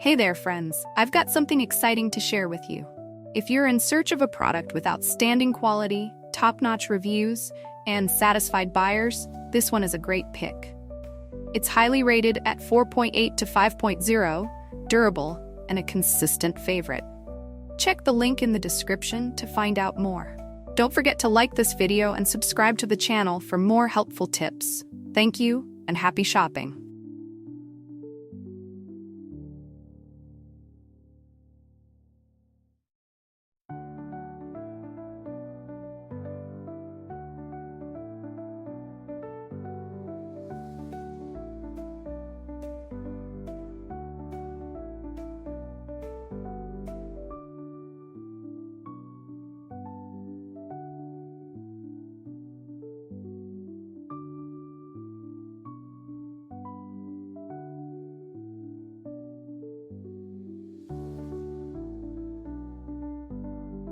Hey there, friends. I've got something exciting to share with you. If you're in search of a product with outstanding quality, top-notch reviews, and satisfied buyers, this one is a great pick. It's highly rated at 4.8 to 5.0, durable, and a consistent favorite. Check the link in the description to find out more. Don't forget to like this video and subscribe to the channel for more helpful tips. Thank you, and happy shopping.